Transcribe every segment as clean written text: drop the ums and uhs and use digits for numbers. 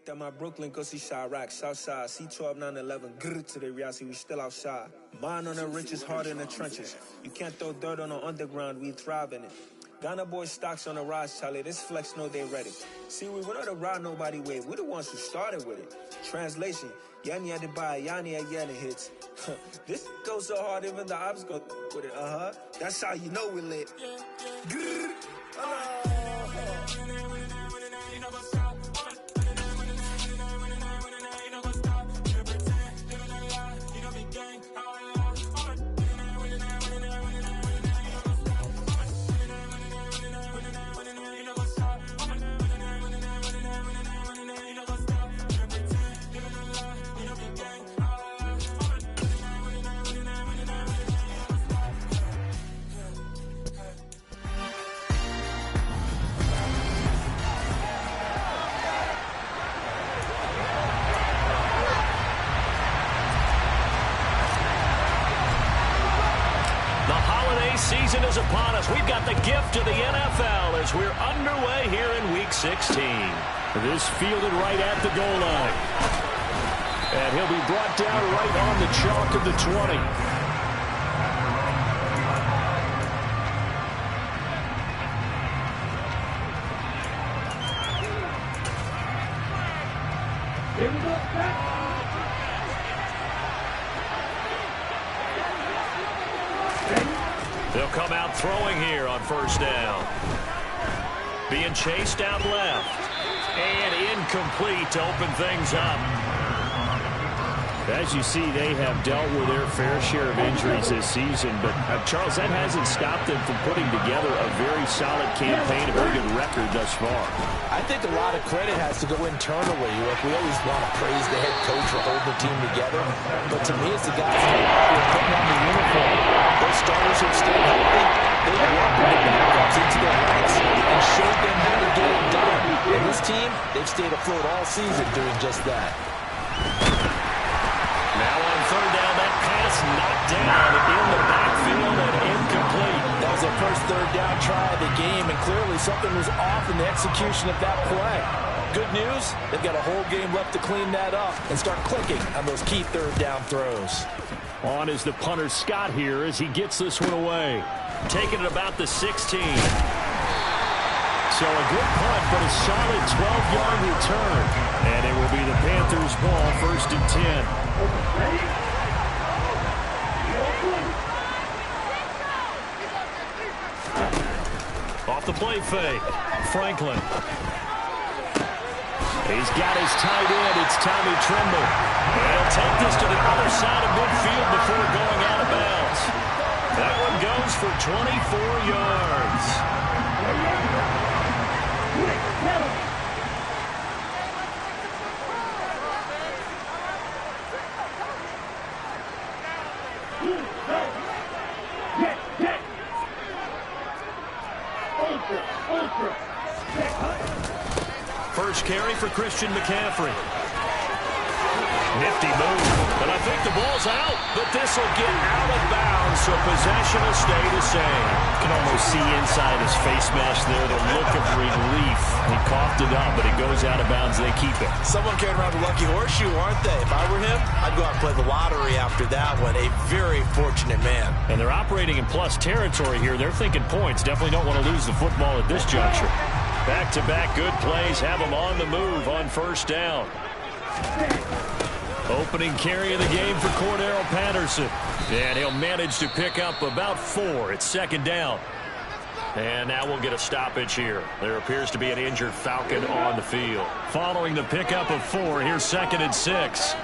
That my Brooklyn go see Chirac, Southside, C12, 911, grrr to the reality, we still outside. Mine on the riches, hard in the trenches. You can't throw dirt on the underground, we thrive in it. Ghana boys stocks on the rise, Charlie, this flex know they ready. See, we not a ride nobody wave, we the ones who started with it. Translation, Yanni had to buy, Yanni at Yanni hits. This goes so hard, even the ops go with it, That's how you know we lit. Grrr. Season is upon us. We've got the gift of the NFL as we're underway here in Week 16. This fielded right at the goal line. And he'll be brought down right on the chalk of the 20. Here we go. They'll come out throwing here on first down. Being chased out left. And incomplete to open things up. As you see, they have dealt with their fair share of injuries this season. But, Charles, that hasn't stopped them from putting together a very solid campaign, a very good record thus far. I think a lot of credit has to go internally. Look, we always want to praise the head coach for holding the team together. But to me, it's the guys who are putting on the uniform. Those starters have stayed healthy. They've welcomed the backups into their ranks and showed them how to get it done. And this team, they've stayed afloat all season doing just that. Now on third down, that pass knocked down in the backfield and incomplete. That was their first third down try of the game, and clearly something was off in the execution of that play. Good news, they've got a whole game left to clean that up and start clicking on those key third down throws. On is the punter Scott here as he gets this one away. Taking it about the 16. So a good punt, but a solid 12-yard return. And it will be the Panthers' ball, 1st and 10. Off the play fake. Franklin. He's got his tight end. It's Tommy Tremble. They'll take this to the other side of midfield before going out of bounds. That one goes for 24 yards. First carry for Christian McCaffrey. Nifty move, but I think the ball's out. But this will get out of bounds, so possession will stay the same. You can almost see inside his face mask there the look of relief. He coughed it up, but it goes out of bounds. They keep it. Someone carrying around the lucky horseshoe, aren't they? If I were him, I'd go out and play the lottery after that one. A very fortunate man. And they're operating in plus territory here. They're thinking points. Definitely don't want to lose the football at this juncture. Back-to-back good plays have them on the move on first down. Opening carry of the game for Cordero Patterson. And he'll manage to pick up about 4 at second down. And now we'll get a stoppage here. There appears to be an injured Falcon on the field. Following the pickup of 4, here's 2nd and 6.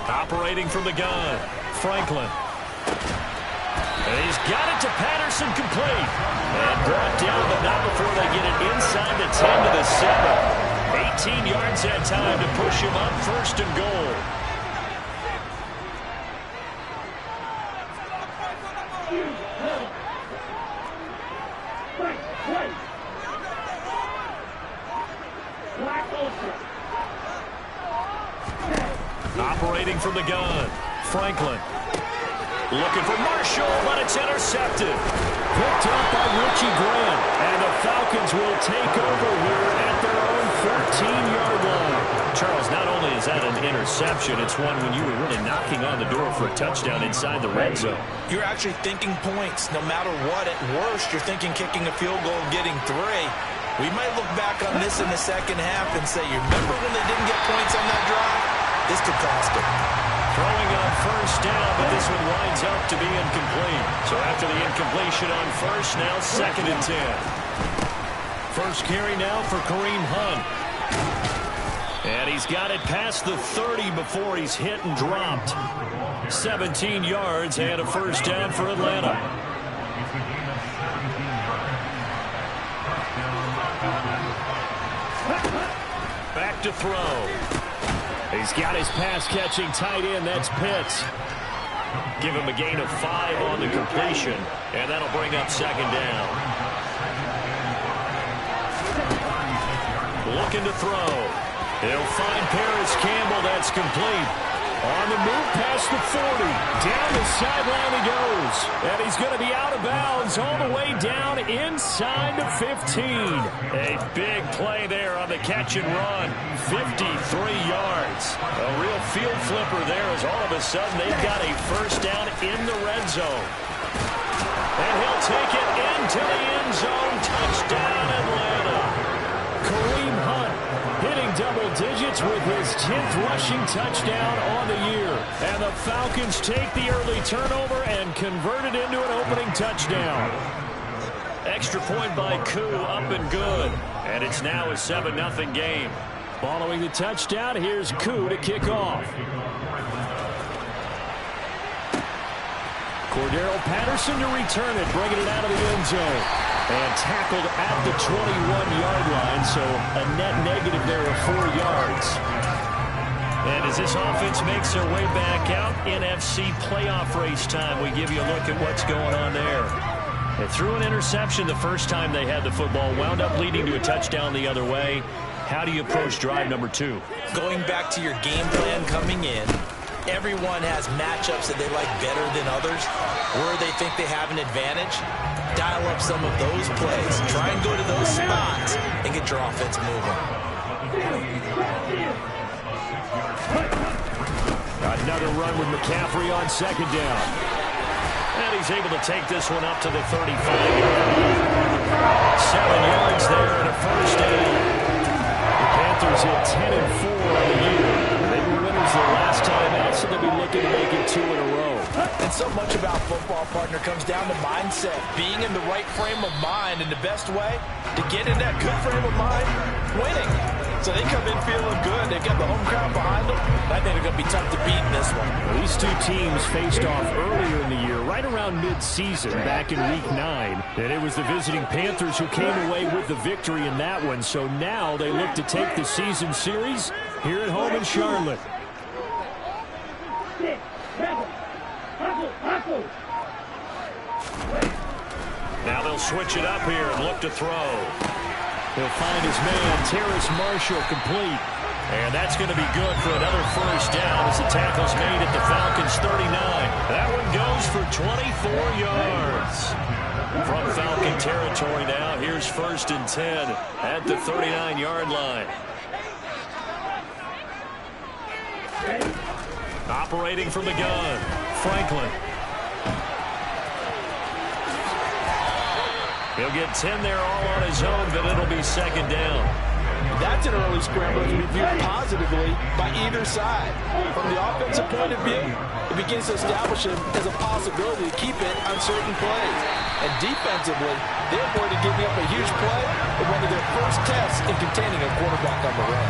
Operating from the gun, Franklin. And he's got it to Patterson, complete. And brought down, but not before they get it inside the 10 to the 7. 18 yards that time to push him up 1st and goal. Operating from the gun, Franklin. Looking for Marshall, but it's intercepted. Picked up by Richie Grant. And the Falcons will take over here at their own 14-yard line. Charles, not only is that an interception, it's one when you were really knocking on the door for a touchdown inside the red zone. You're actually thinking points. No matter what, at worst, you're thinking kicking a field goal and getting 3. We might look back on this in the second half and say, you remember when they didn't get points on that drive? This could cost them. Throwing on first down, but this one winds up to be incomplete. So after the incompletion on first, now 2nd and 10. First carry now for Kareem Hunt. And he's got it past the 30 before he's hit and dropped. 17 yards and a first down for Atlanta. Back to throw. He's got his pass-catching tight end. That's Pitts. Give him a gain of 5 on the completion, and that'll bring up 2nd down. Looking to throw. He'll find Paris Campbell. That's complete. On the move past the 40. Down the sideline he goes. And he's going to be out of bounds all the way down inside the 15. A big play there on the catch and run. 53 yards. A real field flipper there as all of a sudden they've got a first down in the red zone. And he'll take it into the end zone. Touchdown, Atlanta. Kareem Hunt hitting double digits with his 10th rushing touchdown on the year. And the Falcons take the early turnover and convert it into an opening touchdown. Extra point by Koo, up and good. And it's now a 7-0 game. Following the touchdown, here's Koo to kick off. Cordero Patterson to return it, bringing it out of the end zone. And tackled at the 21-yard line, so a net negative there of 4 yards. And as this offense makes their way back out, NFC playoff race time, we give you a look at what's going on there. They threw an interception the first time they had the football, wound up leading to a touchdown the other way. How do you approach drive number 2? Going back to your game plan coming in, everyone has matchups that they like better than others, where they think they have an advantage. Dial up some of those plays. Try and go to those spots and get your offense moving. Another run with McCaffrey on 2nd down. And he's able to take this one up to the 35-yard line. 7 yards there and a first down. The Panthers hit 10-4 on the year. They were winners the last time out, so they'll be looking to make it 2 in a row. And so much about football, partner, comes down to mindset. Being in the right frame of mind, and the best way to get in that good frame of mind, winning. So they come in feeling good. They've got the home crowd behind them. I think they're going to be tough to beat in this one. Well, these two teams faced off earlier in the year, right around mid-season, back in Week 9. And it was the visiting Panthers who came away with the victory in that one. So now they look to take the season series here at home in Charlotte. Now they'll switch it up here and look to throw. He'll find his man, Terrace Marshall, complete. And that's going to be good for another first down as the tackle's made at the Falcons 39. That one goes for 24 yards. From Falcon territory now, here's 1st and 10 at the 39-yard line. Operating from the gun, Franklin. He'll get 10 there all on his own, but it'll be 2nd down. That's an early scramble that can be viewed positively by either side. From the offensive point of view, it begins to establish him as a possibility to keep it on certain plays. And defensively, they're avoiding giving up a huge play in one of their first tests in containing a quarterback on the run.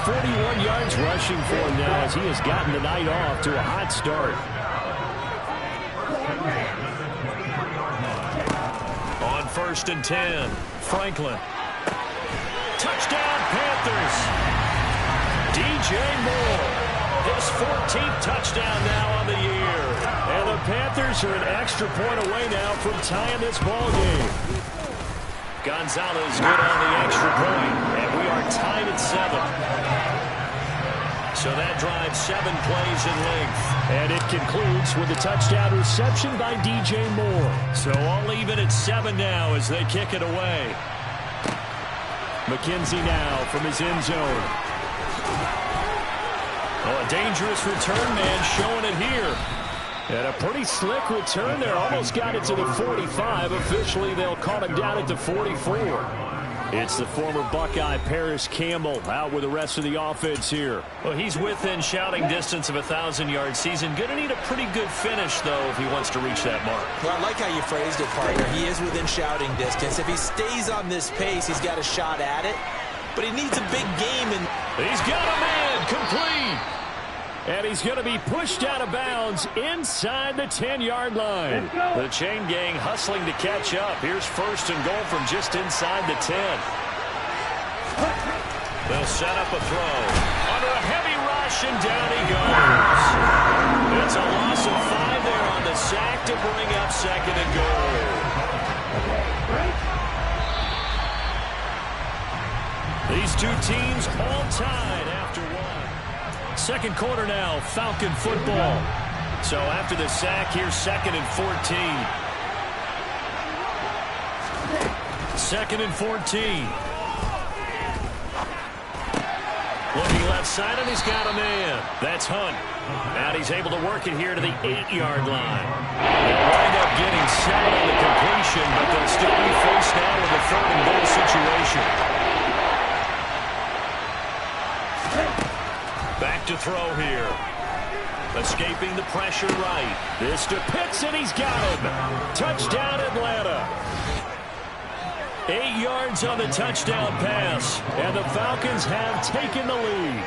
41 yards rushing for him now as he has gotten the night off to a hot start. On 1st and 10, Franklin. Touchdown, Panthers. DJ Moore, his 14th touchdown now on the year. And the Panthers are an extra point away now from tying this ball game. Gonzalez good on the extra point, and we are tied at 7. So that drives 7 plays in length. And it concludes with a touchdown reception by DJ Moore. So all even at 7 now as they kick it away. McKenzie now from his end zone. Oh, a dangerous return man showing it here. And a pretty slick return there. Almost got it to the 45. Officially, they'll call him down at the 44. It's the former Buckeye Paris Campbell out with the rest of the offense here. Well, he's within shouting distance of a 1,000-yard season. Going to need a pretty good finish, though, if he wants to reach that mark. Well, I like how you phrased it, partner. He is within shouting distance. If he stays on this pace, he's got a shot at it. But he needs a big game. And he's got a man complete. And he's going to be pushed out of bounds inside the 10-yard line. The chain gang hustling to catch up. Here's 1st and goal from just inside the 10. They'll set up a throw. Under a heavy rush, and down he goes. It's a loss of 5 there on the sack to bring up 2nd and goal. These two teams all tied after 1. Second quarter now, Falcon football. So after the sack, here's 2nd and 14. 2nd and 14. Looking left side, and he's got a man. That's Hunt. Now he's able to work it here to the 8-yard line. They'll wind up getting 7 on the completion, but they'll still be faced now with a 3rd and goal situation. Back to throw here. Escaping the pressure right. This to Pitts, and he's got him. Touchdown, Atlanta. 8 yards on the touchdown pass, and the Falcons have taken the lead.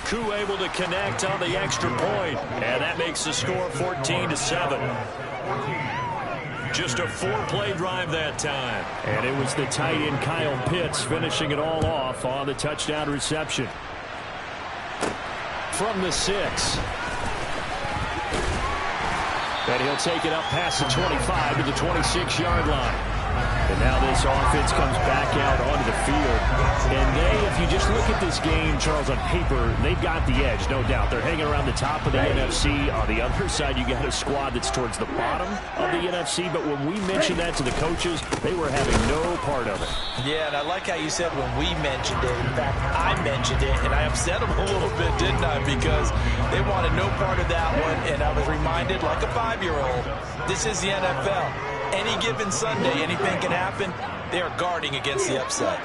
Koo able to connect on the extra point, and that makes the score 14-7. Just a 4-play drive that time. And it was the tight end Kyle Pitts finishing it all off on the touchdown reception. From the 6. And he'll take it up past the 25 to the 26-yard line. And now this offense comes back out onto the field. And if you just look at this game, Charles, on paper, they've got the edge, no doubt. They're hanging around the top of the NFC. On the other side, you got a squad that's towards the bottom of the NFC. But when we mentioned that to the coaches, they were having no part of it. Yeah, and I like how you said when we mentioned it. In fact, I mentioned it, and I upset them a little bit, didn't I? Because they wanted no part of that one, and I was reminded, like a 5-year-old, this is the NFL. Any given Sunday, anything can happen. They are guarding against the upset.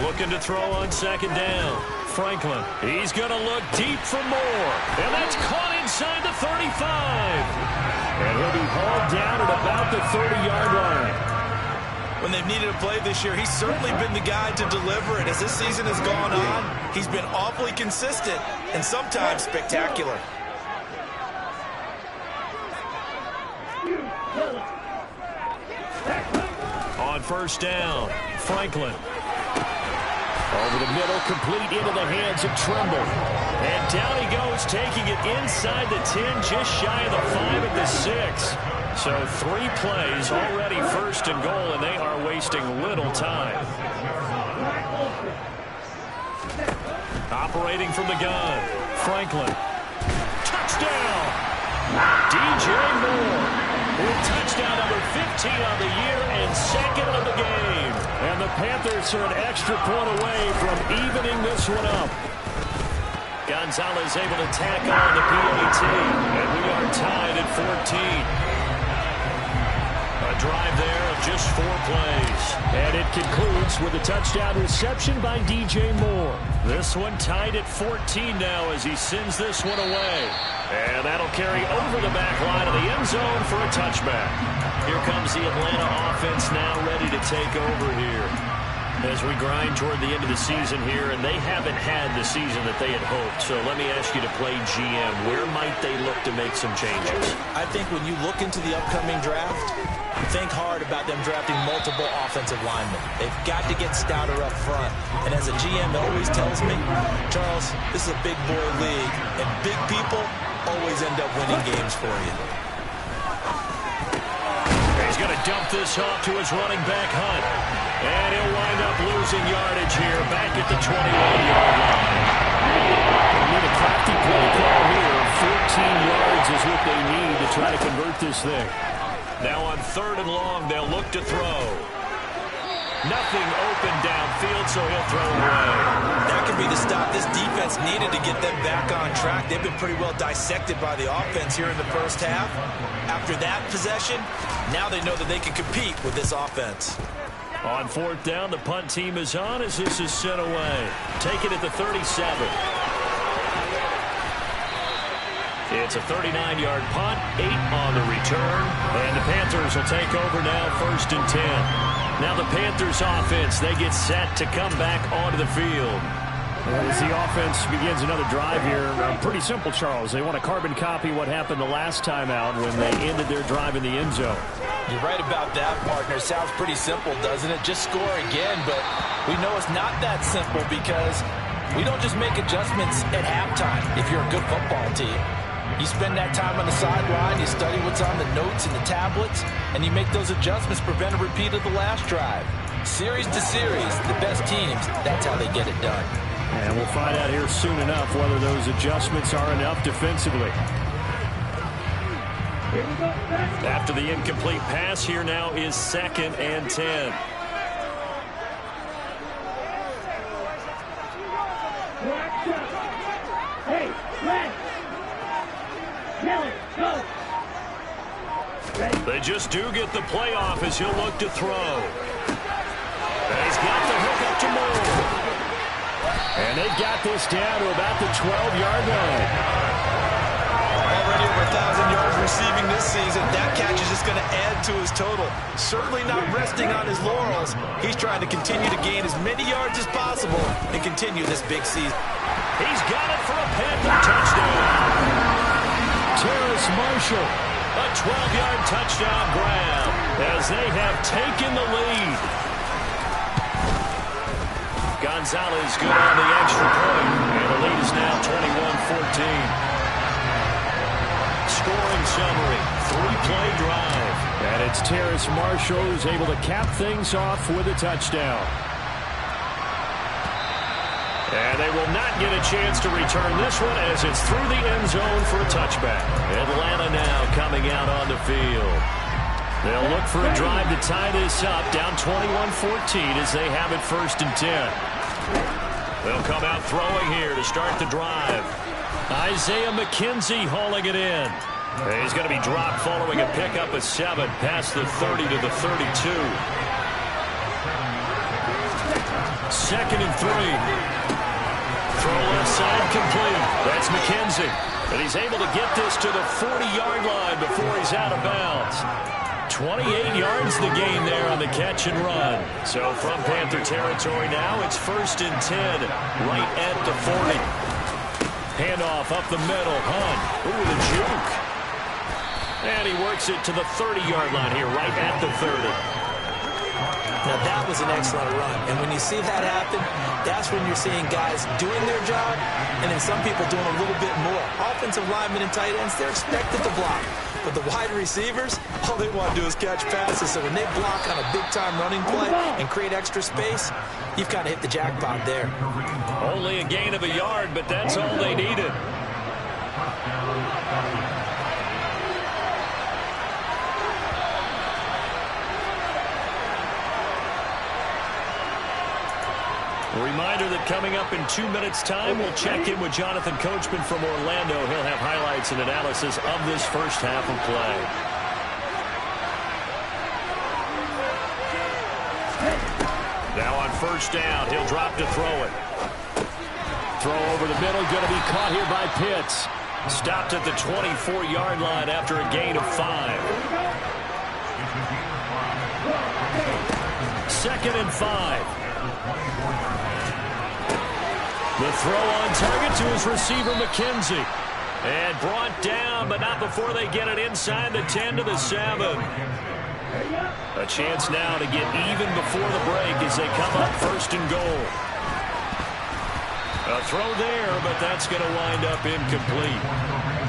Looking to throw on 2nd down. Franklin. He's going to look deep for more. And that's caught inside the 35. And he'll be hauled down at about the 30-yard line. When they've needed a play this year, he's certainly been the guy to deliver it. As this season has gone on, he's been awfully consistent and sometimes spectacular. On 1st down, Franklin. Over the middle, complete into the hands of Tremble. And down he goes, taking it inside the 10, just shy of the 5 at the 6. So 3 plays, already 1st and goal, and they are wasting little time. Operating from the gun, Franklin. Touchdown! DJ Moore with touchdown number 15 on the year and 2nd of the game. And the Panthers are an extra point away from evening this one up. Gonzalez able to tack on the PAT, and we are tied at 14. A drive there of just 4 plays. And it concludes with a touchdown reception by DJ Moore. This one tied at 14 now as he sends this one away. And that'll carry over the back line of the end zone for a touchback. Here comes the Atlanta offense now ready to take over here. As we grind toward the end of the season here, and they haven't had the season that they had hoped. So let me ask you to play GM. Where might they look to make some changes? I think when you look into the upcoming draft, think hard about them drafting multiple offensive linemen. They've got to get stouter up front. And as a GM always tells me, Charles, this is a big boy league, and big people always end up winning games for you. He's going to dump this off to his running back, Hunt. And he'll wind up losing yardage here back at the 21-yard line. They need a crafty play call here. 14 yards is what they need to try to convert this thing. Now on 3rd and long, they'll look to throw. Nothing open downfield, so he'll throw away. That could be the stop this defense needed to get them back on track. They've been pretty well dissected by the offense here in the first half. After that possession, now they know that they can compete with this offense. On 4th down, the punt team is on as this is sent away. Take it at the 37. It's a 39-yard punt, 8 on the return, and the Panthers will take over now 1st and 10. Now the Panthers offense, they get set to come back onto the field. As the offense begins another drive here, pretty simple, Charles. They want to carbon copy what happened the last time out when they ended their drive in the end zone. You're right about that, partner. Sounds pretty simple, doesn't it? Just score again, but we know it's not that simple because we don't just make adjustments at halftime if you're a good football team. You spend that time on the sideline, you study what's on the notes and the tablets, and you make those adjustments, prevent a repeat of the last drive. Series to series, the best teams, that's how they get it done. And we'll find out here soon enough whether those adjustments are enough defensively. After the incomplete pass, here now is 2nd and 10. Hey, Red! They just do get the playoff as he'll look to throw. And he's got the hook up to Moore. And they got this down to about the 12-yard line. Already over 1,000 yards receiving this season. That catch is just going to add to his total. Certainly not resting on his laurels. He's trying to continue to gain as many yards as possible and continue this big season. He's got it for a Panther touchdown. Terrace Marshall. A 12-yard touchdown grab as they have taken the lead. Gonzalez good on the extra point, and the lead is now 21-14. Scoring summary, 3-play drive. And it's Terrace Marshall who's able to cap things off with a touchdown. And they will not get a chance to return this one as it's through the end zone for a touchback. Atlanta now coming out on the field. They'll look for a drive to tie this up, down 21-14 as they have it 1st and 10. They'll come out throwing here to start the drive. Isaiah McKenzie hauling it in. He's going to be dropped following a pickup of 7 past the 30 to the 32. 2nd and 3. Throw left side complete. That's McKenzie. And he's able to get this to the 40-yard line before he's out of bounds. 28 yards the gain there on the catch and run. So from Panther territory now, it's 1st and 10 right at the 40. Handoff up the middle. Hunt. Ooh, the juke. And he works it to the 30-yard line here right at the 30. Now that was an excellent run, and when you see that happen, that's when you're seeing guys doing their job, and then some people doing a little bit more. Offensive linemen and tight ends, they're expected to block, but the wide receivers, all they want to do is catch passes, so when they block on a big-time running play and create extra space, you've kind of hit the jackpot there. Only a gain of a yard, but that's all they needed. A reminder that coming up in 2 minutes' time, we'll check in with Jonathan Coachman from Orlando. He'll have highlights and analysis of this first half of play. Now on 1st down, he'll drop to throw it. Throw over the middle, going to be caught here by Pitts. Stopped at the 24-yard line after a gain of 5. 2nd and 5. The throw on target to his receiver, McKenzie. And brought down, but not before they get it inside the 10 to the 7. A chance now to get even before the break as they come up 1st and goal. A throw there, but that's going to wind up incomplete.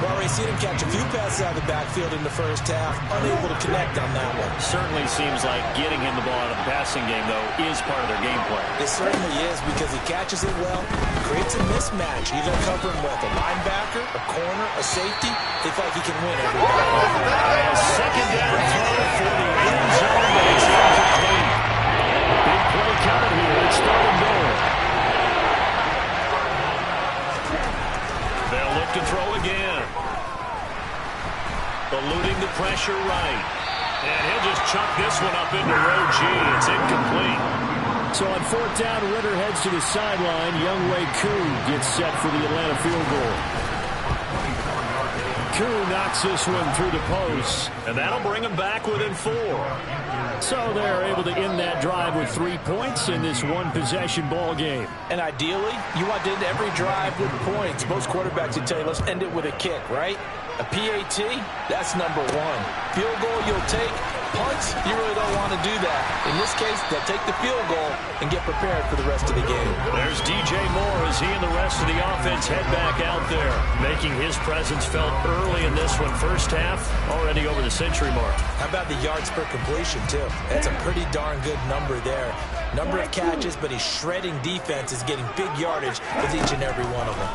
We've already seen him catch a few passes out of the backfield in the first half, unable to connect on that one. Certainly seems like getting him the ball out of the passing game, though, is part of their game plan. It certainly is because he catches it well, creates a mismatch, either covering with a linebacker, a corner, a safety. They feel like he can win every time. Second down throw for the end zone, but it's incomplete. Big play coming here. It's third and goal. They'll look to throw again. Eluding the pressure right. And he'll just chuck this one up into row G. It's incomplete. So on fourth down, Ritter heads to the sideline. Younghoe Koo gets set for the Atlanta field goal. Koo knocks this one through the post. And that'll bring him back within 4. So they're able to end that drive with 3 points in this one-possession ball game. And ideally, you want to end every drive with points. Most quarterbacks would tell you, let's end it with a kick, right? A PAT, that's number 1. Field goal you'll take. Punts, you really don't want to do that. In this case, they'll take the field goal and get prepared for the rest of the game. There's DJ Moore as he and the rest of the offense head back out there, making his presence felt early in this one. First half, already over the century mark. How about the yards per completion, too? That's a pretty darn good number there. Number of catches, but he's shredding defense, is getting big yardage with each and every one of them.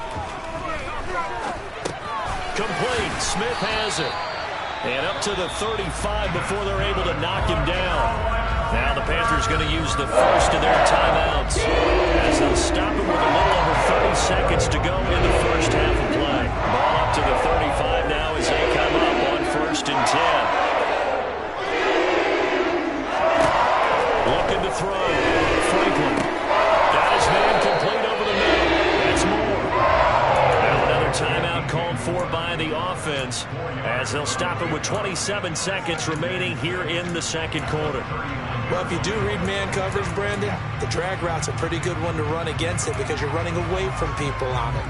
Complete. Smith has it. And up to the 35 before they're able to knock him down. Now the Panthers going to use the first of their timeouts as they'll stop him with a little over 30 seconds to go in the first half of play. Ball up to the 35 now as they come up on 1st and 10. Looking to throw. Franklin. Got his man complete over the middle. That's Moore. Now another timeout called for by the offense as they'll stop it with 27 seconds remaining here in the second quarter. Well, if you do read man coverage, Brandon, the drag route's a pretty good one to run against it because you're running away from people on it.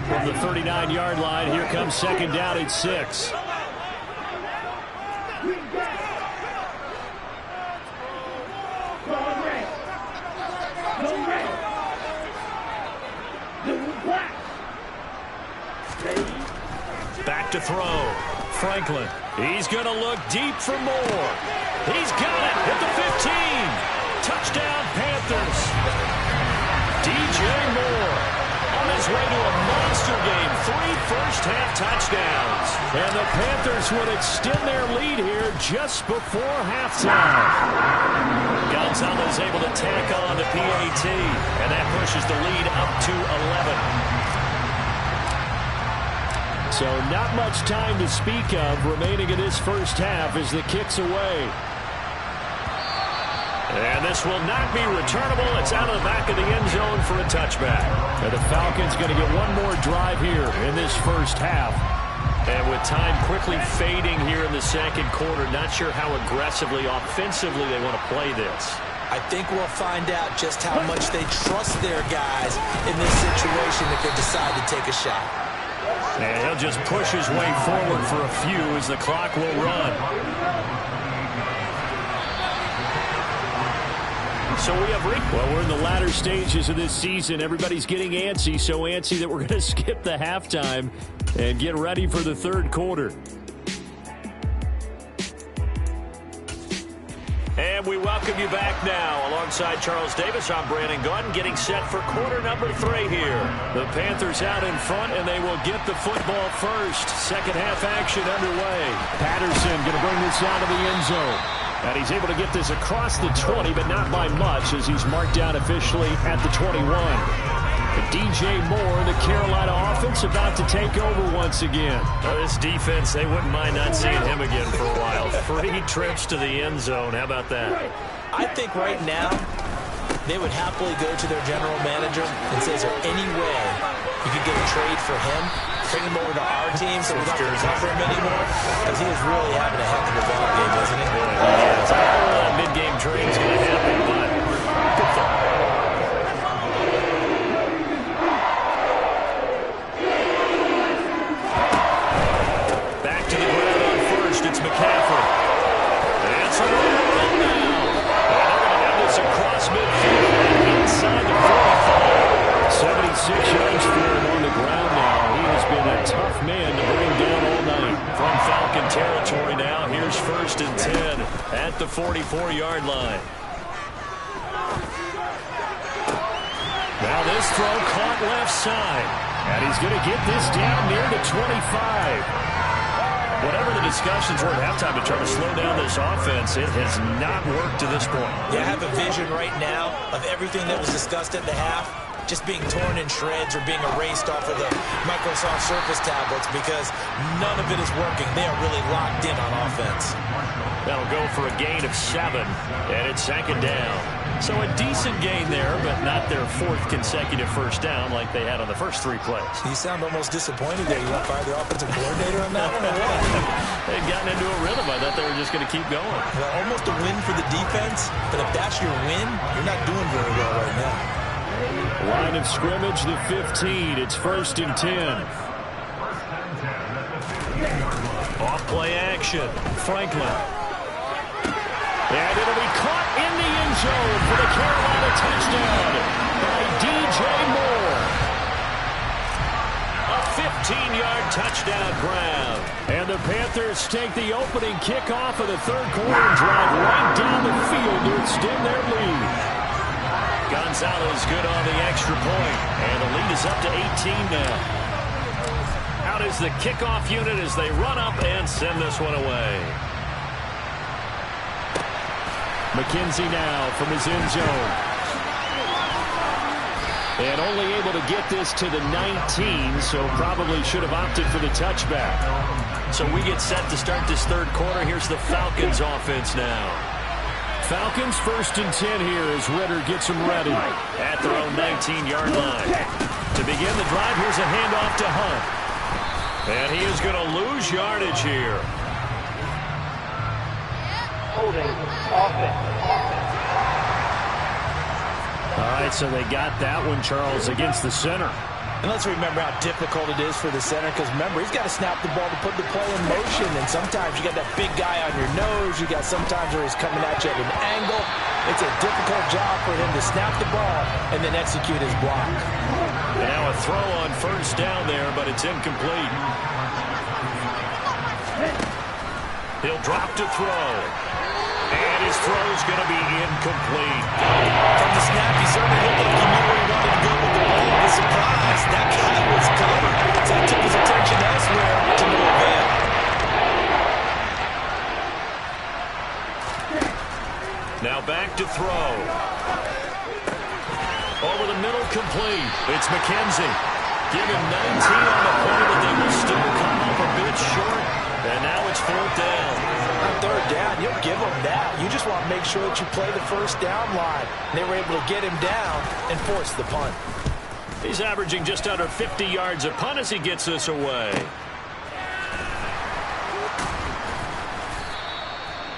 From the 39-yard line, here comes second down at 6. Back to throw. Franklin. He's going to look deep for more. He's got it at the 15. Touchdown, Panthers. DJ Moore on his way to a monster game. 3 first-half touchdowns. And the Panthers would extend their lead here just before halftime. Gonzalez able to tack on the PAT, and that pushes the lead up to 11. So not much time to speak of remaining in this first half as the kick's away. And this will not be returnable. It's out of the back of the end zone for a touchback. And the Falcons going to get one more drive here in this first half. And with time quickly fading here in the second quarter, not sure how aggressively, offensively they want to play this. I think we'll find out just how much they trust their guys in this situation if they decide to take a shot. And he'll just push his way forward for a few as the clock will run. So we have well, we're in the latter stages of this season. Everybody's getting antsy, so antsy that we're going to skip the halftime and get ready for the third quarter. And we welcome you back now. Alongside Charles Davis, I'm Brandon Gordon, getting set for quarter number 3 here. The Panthers out in front, and they will get the football first. Second half action underway. Patterson going to bring this out of the end zone. And he's able to get this across the 20, but not by much as he's marked down officially at the 21. DJ Moore, the Carolina offense, about to take over once again. This defense, they wouldn't mind not seeing him again for a while. 3 trips to the end zone. How about that? I think right now they would happily go to their general manager and say, is there any way you could get a trade for him? Bring him over to our team so we don't have to cover him anymore? Because he is really having a heck of a ball game, isn't he? Yes, I don't know that mid-game trade is going to happen, but good thought. Back to the ground on first. It's McCaffrey. It's a run now. And they're going to have this across midfield inside the 45. 76 yards for him on the ground now. He has been a tough man to 44-yard line. Now this throw caught left side. And he's going to get this down near the 25. Whatever the discussions were at halftime to try to slow down this offense, it has not worked to this point. Yeah, I have a vision right now of everything that was discussed at the half just being torn in shreds or being erased off of the Microsoft Surface tablets because none of it is working. They are really locked in on offense. That'll go for a gain of 7, and it's second down. So a decent gain there, but not their 4th consecutive first down like they had on the first 3 plays. You sound almost disappointed there. You want to fire the offensive coordinator on that one or what? They'd gotten into a rhythm. I thought they were just going to keep going. Well, almost a win for the defense, but if that's your win, you're not doing very well right now. Line of scrimmage, the 15. It's 1st and 10. Off play action. Franklin. And it'll be caught in the end zone for the Carolina touchdown by DJ Moore. A 15-yard touchdown grab. And the Panthers take the opening kickoff of the 3rd quarter and drive right down the field to extend their lead. Gonzalez good on the extra point, and the lead is up to 18 now. Out is the kickoff unit as they run up and send this one away. McKenzie now from his end zone. And only able to get this to the 19, so probably should have opted for the touchback. So we get set to start this 3rd quarter. Here's the Falcons offense now. Falcons 1st and 10 here as Ritter gets them ready. At their own 19-yard line. To begin the drive, here's a handoff to Hunt. And he is going to lose yardage here. Holding offense. All right, so they got that one, Charles, against the center. And let's remember how difficult it is for the center because, remember, he's got to snap the ball to put the play in motion. And sometimes you got that big guy on your nose. You got sometimes where he's coming at you at an angle. It's a difficult job for him to snap the ball and then execute his block. Now a throw on 1st down there, but it's incomplete. He'll drop to throw. And his throw's going to be incomplete. From the snap, he certainly looked like he knew where he wanted to go with the ball. The surprise, that guy was covered. So that took his attention elsewhere to no avail. Now back to throw. Over the middle, complete. It's McKenzie. Give him 19 on the play, but they will still come up a bit short. And now it's 4th down. On 3rd down, you'll give them that. You just want to make sure that you play the 1st down line. And they were able to get him down and force the punt. He's averaging just under 50 yards a punt as he gets this away.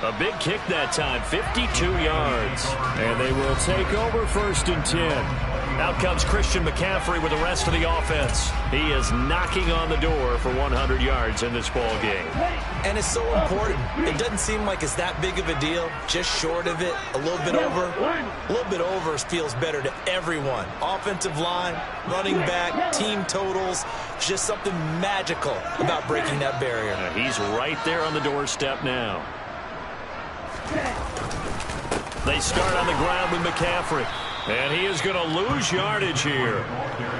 A big kick that time, 52 yards. And they will take over 1st and 10. Out comes Christian McCaffrey with the rest of the offense. He is knocking on the door for 100 yards in this ball game. And it's so important. It doesn't seem like it's that big of a deal. Just short of it, a little bit over. A little bit over feels better to everyone. Offensive line, running back, team totals. Just something magical about breaking that barrier. He's right there on the doorstep now. They start on the ground with McCaffrey. And he is going to lose yardage here.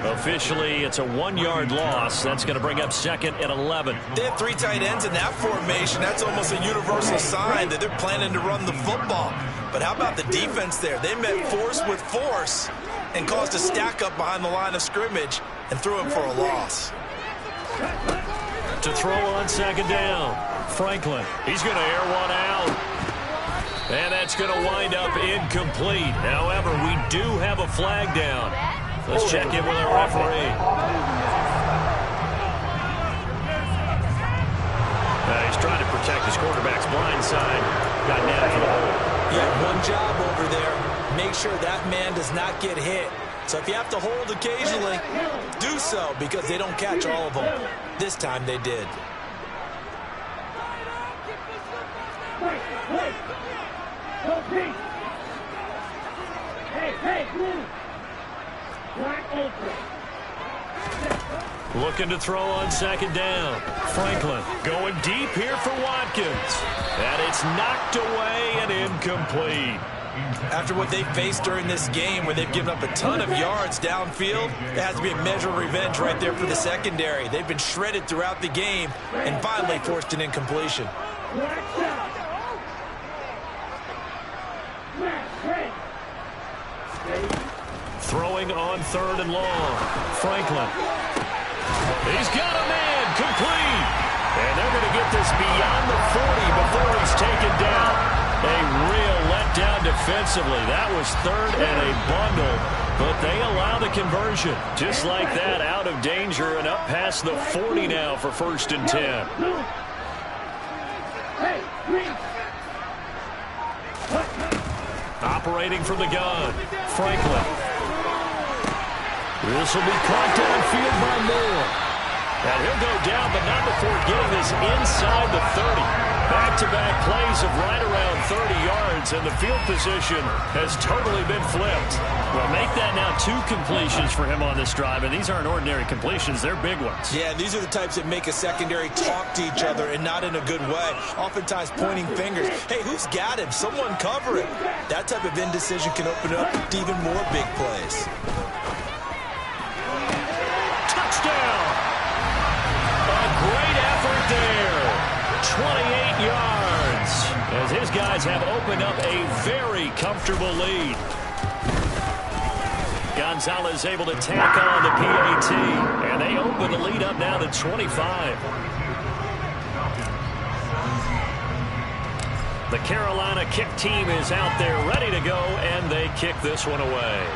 Officially, it's a 1-yard loss. That's going to bring up 2nd and 11. They have 3 tight ends in that formation. That's almost a universal sign that they're planning to run the football. But how about the defense there? They met force with force and caused a stack up behind the line of scrimmage and threw him for a loss. To throw on 2nd down, Franklin. He's going to air one out. And that's going to wind up incomplete. However, we do have a flag down. Let's check in with our referee. He's trying to protect his quarterback's blind side. Got down for the hold. You have one job over there. Make sure that man does not get hit. So if you have to hold occasionally, do so because they don't catch all of them. This time they did. Hey, Looking to throw on second down. Franklin going deep here for Watkins. And it's knocked away and incomplete. After what they faced during this game where they've given up a ton of yards downfield, there has to be a measure of revenge right there for the secondary. They've been shredded throughout the game and finally forced an incompletion. Throwing on third and long. Franklin. He's got a man. Complete. And they're going to get this beyond the 40 before he's taken down. A real letdown defensively. That was third and a bundle, but they allow the conversion. Just like that, out of danger and up past the 40 now for 1st and 10. Operating from the gun, Franklin. This will be caught downfield by Moore. And he'll go down, but not before getting this inside the 30. Back-to-back plays of right around 30 yards, and the field position has totally been flipped. Well, make that now 2 completions for him on this drive, and these aren't ordinary completions. They're big ones. Yeah, these are the types that make a secondary talk to each other, and not in a good way. Oftentimes pointing fingers. Hey, who's got him? Someone cover it. That type of indecision can open up to even more big plays. Touchdown! A great effort there. 28 yards. As his guys have opened up a very comfortable lead. Gonzalez able to tack on the PAT. And they open the lead up now to 25. The Carolina kick team is out there ready to go, and they kick this one away.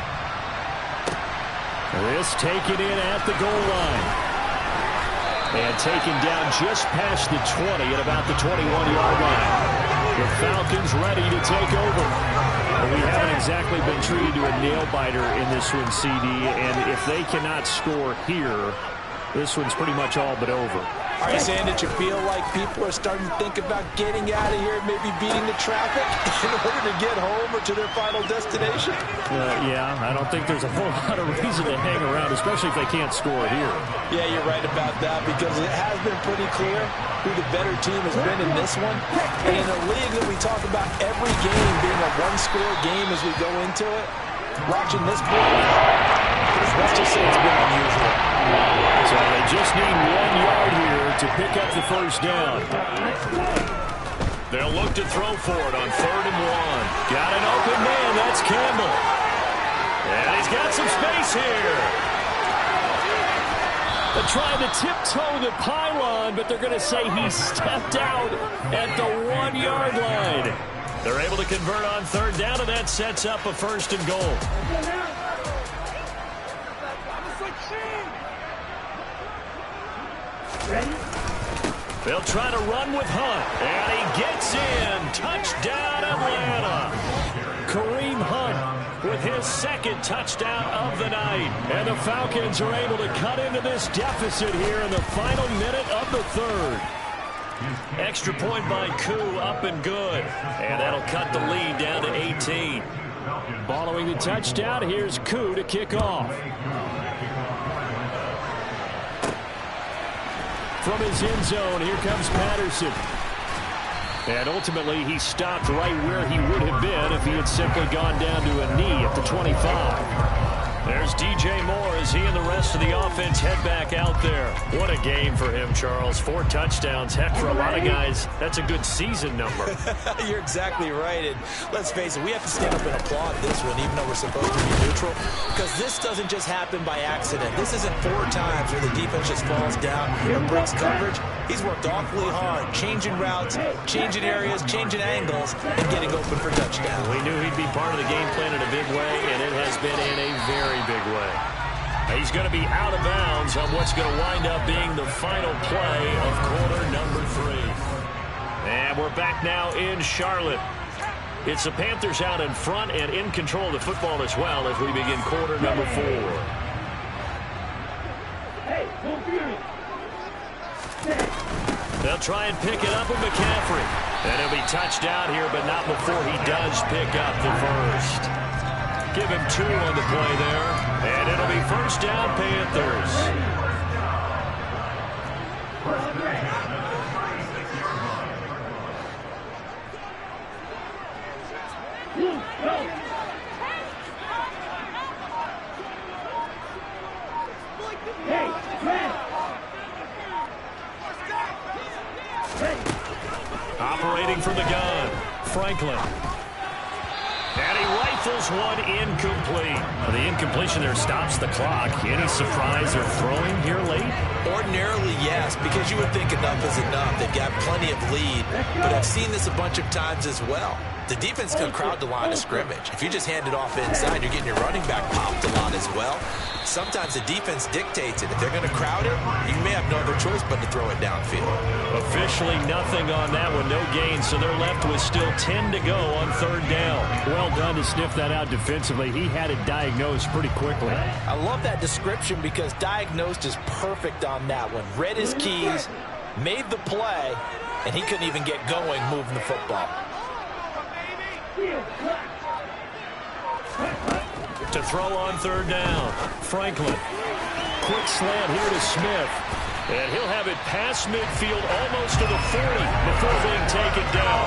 This taken in at the goal line. And taken down just past the 20 at about the 21-yard line. The Falcons ready to take over. Well, we haven't exactly been treated to a nail-biter in this one, CD. And if they cannot score here, this one's pretty much all but over. Are you saying that you feel like people are starting to think about getting out of here, maybe beating the traffic in order to get home or to their final destination? Yeah, I don't think there's a whole lot of reason to hang around, especially if they can't score here. Yeah, you're right about that, because it has been pretty clear who the better team has been in this one. And in a league that we talk about every game being a one-score game as we go into it, watching this play, let's just say it's been unusual. So they just need 1 yard here to pick up the first down. They'll look to throw for it on 3rd and 1. Got an open man. That's Campbell. And he's got some space here. They're trying to tiptoe the pylon, but they're going to say he stepped out at the 1 yard line. They're able to convert on 3rd down, and that sets up a 1st and goal. They'll try to run with Hunt, and he gets in. Touchdown, Atlanta. Kareem Hunt with his 2nd touchdown of the night. And the Falcons are able to cut into this deficit here in the final minute of the 3rd. Extra point by Koo, up and good. And that'll cut the lead down to 18. Following the touchdown, here's Koo to kick off. From his end zone, here comes Patterson. And ultimately, he stopped right where he would have been if he had simply gone down to a knee at the 25. There's DJ Moore as he and the rest of the offense head back out there. What a game for him, Charles. 4 touchdowns. Heck, for a lot of guys, that's a good season number. You're exactly right. And let's face it, we have to stand up and applaud this one, even though we're supposed to be neutral, because this doesn't just happen by accident. This isn't 4 times where the defense just falls down or breaks coverage. He's worked awfully hard, changing routes, changing areas, changing angles, and getting open for touchdown. We knew he'd be part of the game plan in a big way, and it has been in a very big way. He's going to be out of bounds on what's going to wind up being the final play of quarter number 3. And we're back now in Charlotte. It's the Panthers out in front and in control of the football as well as we begin quarter number 4. They'll try and pick it up with McCaffrey. And he'll be touched out here, but not before he does pick up the first. Give him 2 on the play there. And it'll be 1st down, Panthers. from the gun. Franklin. And he rifles one incomplete. The incompletion there stops the clock. Any surprise they're throwing here late? Ordinarily, yes, because you would think enough is enough. They've got plenty of lead, but I've seen this a bunch of times as well. The defense can crowd the line of scrimmage. If you just hand it off inside, you're getting your running back popped a lot as well. Sometimes the defense dictates it. If they're going to crowd it, you may have no other choice but to throw it downfield. Officially nothing on that one, no gain, so they're left with still 10 to go on third down. Well done to sniff that out defensively. He had it diagnosed pretty quickly. I love that description because diagnosed is perfect on that one. Read his keys, made the play, and he couldn't even get going moving the football. To throw on third down, Franklin. Quick slant here to Smith. And he'll have it past midfield almost to the 40 before being taken down.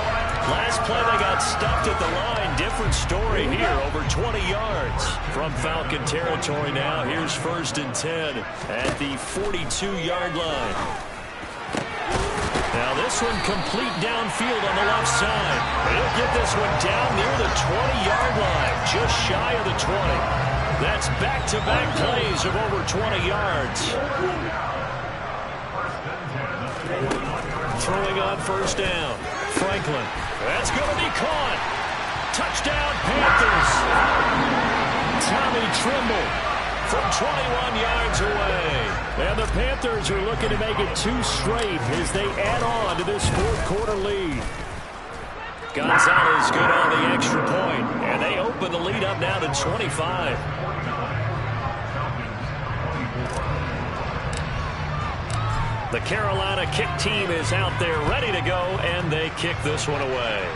Last play they got stuffed at the line. Different story here, over 20 yards from Falcon territory now. Here's 1st and 10 at the 42-yard line. Now this one complete downfield on the left side. He'll get this one down near the 20-yard line, just shy of the 20. That's back-to-back plays of over 20 yards. Throwing on 1st down, Franklin. That's going to be caught. Touchdown, Panthers. Tommy Trimble from 21 yards away. And the Panthers are looking to make it 2 straight as they add on to this 4th quarter lead. Gonzalez good on the extra point, and they open the lead up now to 25. The Carolina kick team is out there ready to go, and they kick this one away.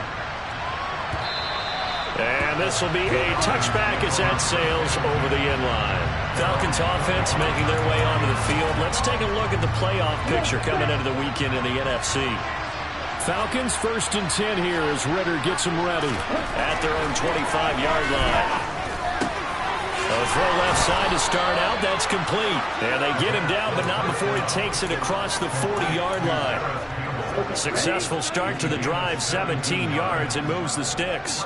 And this will be a touchback as that sails over the end line. Falcons offense making their way onto the field. Let's take a look at the playoff picture coming into the weekend in the NFC. Falcons 1st and 10 here as Ritter gets them ready. At their own 25-yard line. A throw left side to start out. That's complete. And they get him down, but not before he takes it across the 40-yard line. Successful start to the drive, 17 yards, and moves the sticks.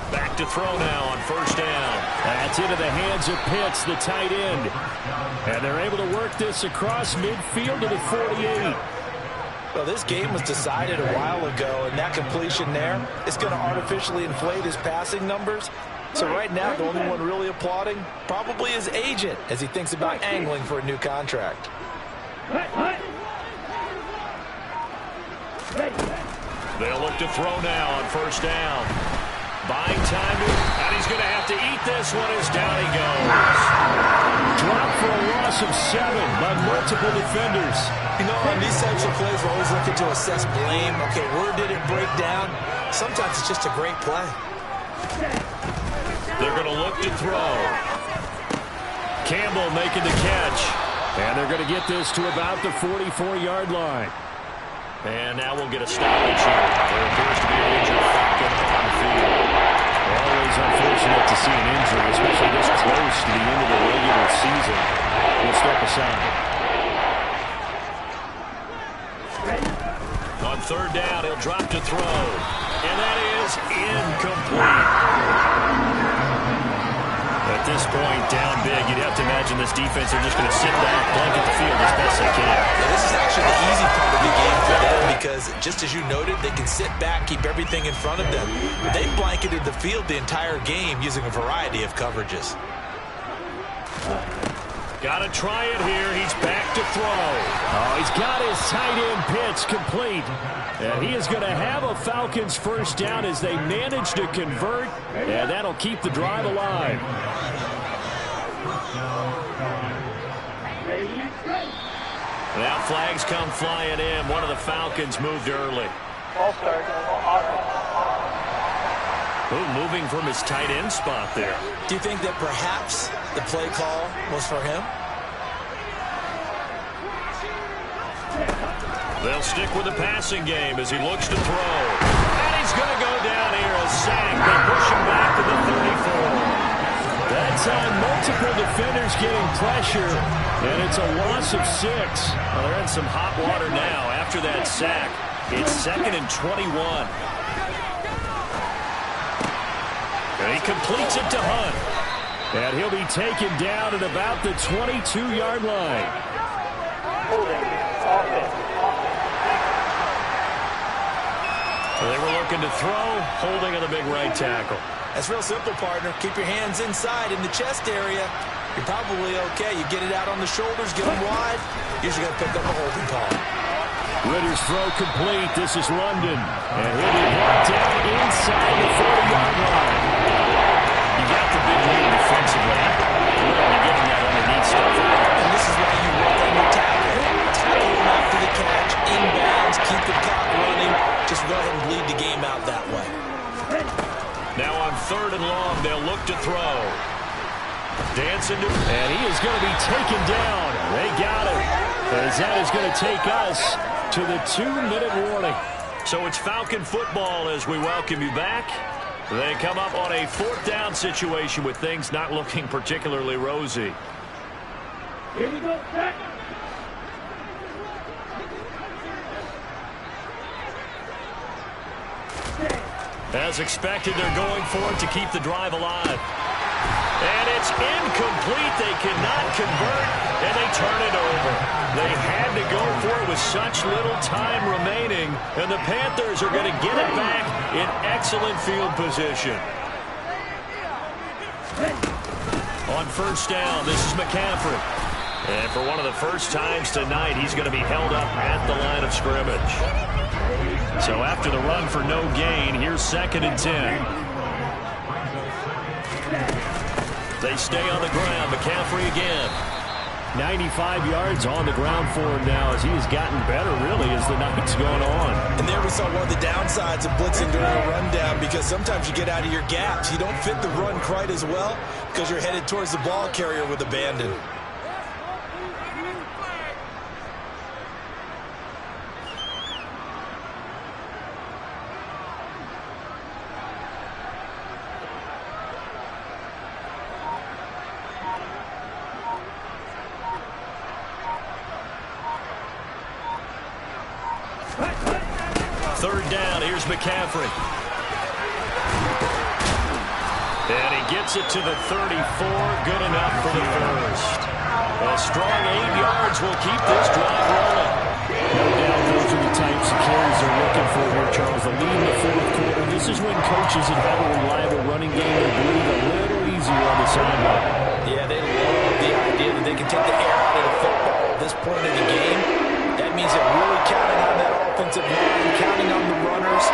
Back to throw now on 1st down. That's into the hands of Pitts, the tight end. And they're able to work this across midfield to the 48. Well, this game was decided a while ago, and that completion there is going to artificially inflate his passing numbers. So right now, the only one really applauding probably his agent as he thinks about angling for a new contract. They'll look to throw now on 1st down. Buying time, and he's going to have to eat this one as down he goes. Dropped for a loss of 7 by multiple defenders. You know, on these types of plays, we're always looking to assess blame. Okay, where did it break down? Sometimes it's just a great play. They're going to look to throw. Campbell making the catch. And they're going to get this to about the 44-yard line. And now we'll get a stoppage here. There appears to be an injured Falcon on the field. Always unfortunate to see an injury, especially this close to the end of the regular season. We'll step aside. On 3rd down, he'll drop to throw. And that is incomplete. At this point, down big, you'd have to imagine this defense are just going to sit back, blanket the field as best they can. Yeah, this is actually the easy part of the game for them because, just as you noted, they can sit back, keep everything in front of them. They've blanketed the field the entire game using a variety of coverages. Got to try it here. He's back to throw. Oh, he's got his tight end Pitts complete. And he is going to have a Falcons 1st down as they manage to convert. And that'll keep the drive alive. Now flags come flying in. One of the Falcons moved early. Moving from his tight end spot there. Do you think that perhaps the play call was for him? They'll stick with the passing game as he looks to throw. And he's going to go down here. A sack. They push him back to the 34. That's on multiple defenders getting pressure. And it's a loss of 6. Well, they're in some hot water now after that sack. It's 2nd and 21. And he completes it to Hunt. And he'll be taken down at about the 22-yard line. Holding offense. They were looking to throw, holding on the big right tackle. That's real simple, partner. Keep your hands inside in the chest area. You're probably okay. You get it out on the shoulders, get them wide. Usually going to pick up a holding call. Ritter's throw complete. This is London. And he'll be brought down inside the 40-yard line. You got the big lead defensively. You're only getting that underneath stuff. And this is why you work on your tackle. Tackle him after the catch, inbounds, keep the clock running. Just go ahead and bleed the game out that way. Now on 3rd and long, they'll look to throw. Dancing to... And he is going to be taken down. They got him. As that is going to take us to the 2-minute warning. So it's Falcon football as we welcome you back. They come up on a 4th down situation with things not looking particularly rosy. Here we go, Jack. As expected, they're going for it to keep the drive alive. And it's incomplete. They cannot convert, and they turn it over. They had to go for it with such little time remaining, and the Panthers are going to get it back in excellent field position. On 1st down, this is McCaffrey. And for one of the first times tonight, he's going to be held up at the line of scrimmage. So after the run for no gain, here's 2nd and 10. They stay on the ground. McCaffrey again. 95 yards on the ground for him now as he has gotten better, really, as the night's going on. And there we saw one of the downsides of blitzing during a rundown, because sometimes you get out of your gaps. You don't fit the run quite as well because you're headed towards the ball carrier with abandon. McCaffrey. And he gets it to the 34. Good enough for the first. A strong 8 yards will keep this drive rolling. No doubt those are the types of carries they're looking for here, Charles. The lead in the 4th quarter. This is when coaches that have a reliable running game will breathe a little easier on the sideline. Yeah, they love the idea that they can take the air out of the football at this point in the game. That means they're really counting on that offensive line, counting on the runners,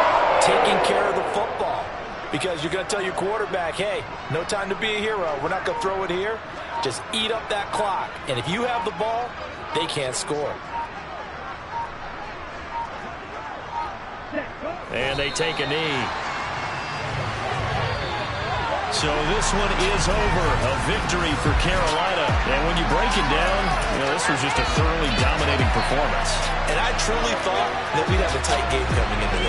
taking care of the football. Because you're going to tell your quarterback, hey, no time to be a hero. We're not going to throw it here. Just eat up that clock. And if you have the ball, they can't score. And they take a knee. So this one is over. A victory for Carolina. And when you break it down, this was just a thoroughly dominating performance. And I truly thought that we'd have a tight game coming into this.